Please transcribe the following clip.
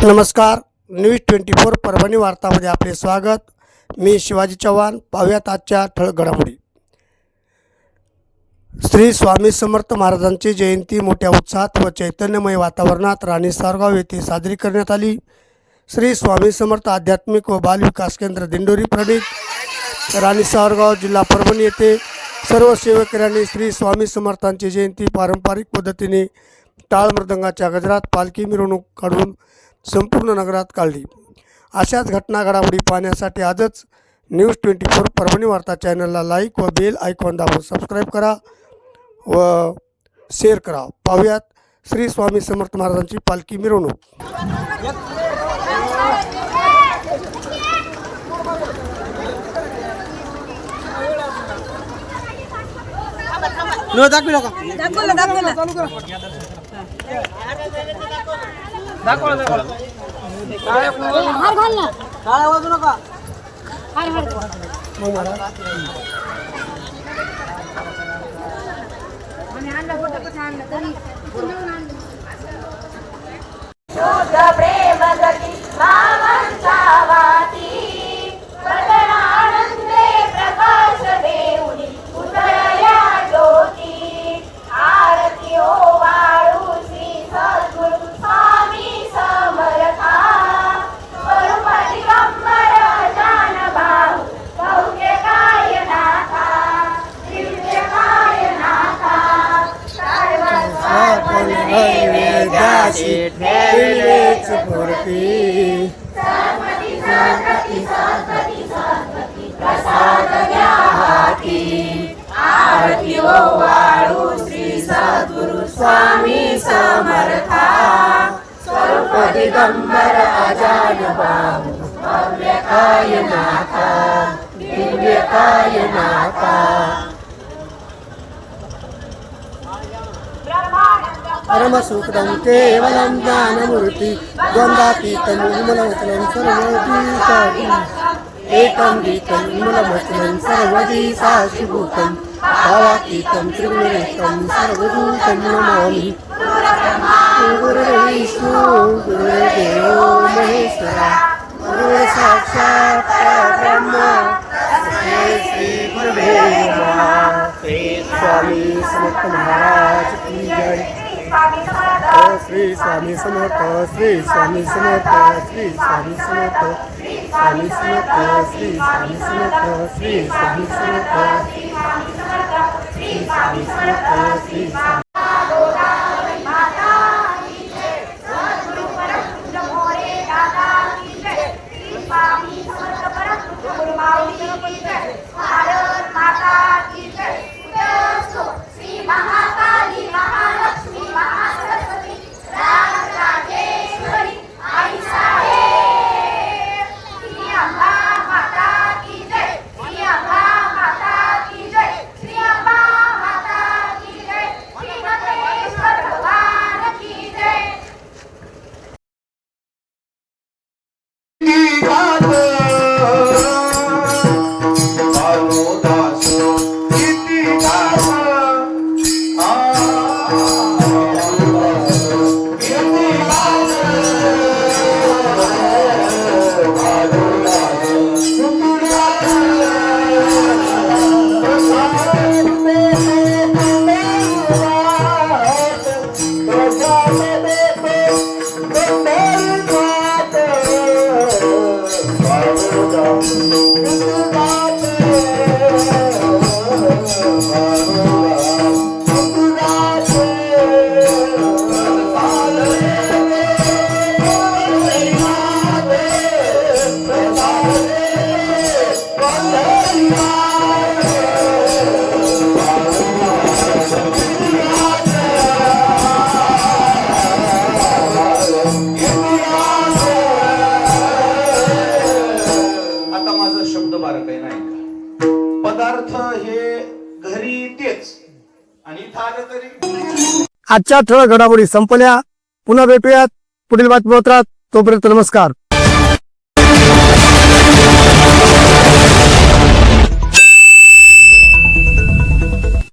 नमस्कार, न्यूज 24 परभणी वार्तामध्ये आपले स्वागत। मी शिवाजी चव्हाण। पाहूयात आजच्या ठळक घडामोडी। श्री स्वामी समर्थ महाराजांची जयंती मोठ्या उत्साहात व चैतन्यमय वातावरणात राणी सावरगाव येथे साजरी करण्यात आली। श्री स्वामी समर्थ आध्यात्मिक व बाल विकास केंद्र दिंडोरी प्रणीत राणी सावरगाव जिल्हा परभणी येथे सर्व सेवकऱ्यांनी श्री स्वामी समर्थांची जयंती पारंपरिक पद्धतीने टाळ मृदंगाच्या गजरात पालखी मिरवणूक काढून संपूर्ण नगरात काढली। अशाच घटना घडामोडी पाहण्यासाठी आजच न्यूज 24 परभणी वार्ता चॅनलला लाईक व बेल आयकॉन दाबून सबस्क्राईब करा व शेअर करा। पाहूयात श्री स्वामी समर्थ महाराजांची पालखी मिरवणूक। हार घाल ना, टाळ्या वाजू नका। हार हार मग मारा आणि आणला फोटो कसं आणला तरी पूर्ण आणलं। शुद्ध प्रेम गती मामांचा वाती प्रगणानंदे प्रकाश देऊनी उतरल्या ज्योती आरती ओ वाळू श्री सद्गुरु स्वामी समर्था स्वरूप दिगंबर अजान भाऊ भव्य कायनाथा दिव्य कायनाथा सर्व नैवेद्याची ठेवलेच मूर्ती सर्वती सर्वती सर्वती सर्वती प्रसाद द्या हाती आरती ओ वाळू श्री सद्गुरु स्वामी समर्था स्वरूप दिगंबर अजान भाऊ भव्य कायनाथा दिव्य कायनाथा परमसुखदं केवलं ज्ञानमूर्ति द्वन्द्वातीतं निर्मलवचनं सर्वदिशाभूतं एकं गीतं निर्मलवचनं सर्वदिशाभूतं भावातीतं त्रिगुणरहितं सर्वभूतं नमामि। गुरुर्विष्णु गुरुर्देवो महेश्वरा गुरुः साक्षात् परब्रह्म तस्मै श्री गुरवे नमः। श्री स्वामी समर्थ महाराज की जय। श्री स्वामी समर्थ श्री स्वामी समर्थ श्री स्वामी समर्थ स्वामी समर्थ श्री स्वामी समर्थ श्री स्वामी समर्थ श्री स्वामी समर्थ श्री स्वामी पदार्थ हे घरी तेच आणि थाल तरी। आजच्या ठळक घडामोडी संपल्या। पुन्हा भेटूयात पुढील बातमीपत्रात। तोपर्यंत नमस्कार।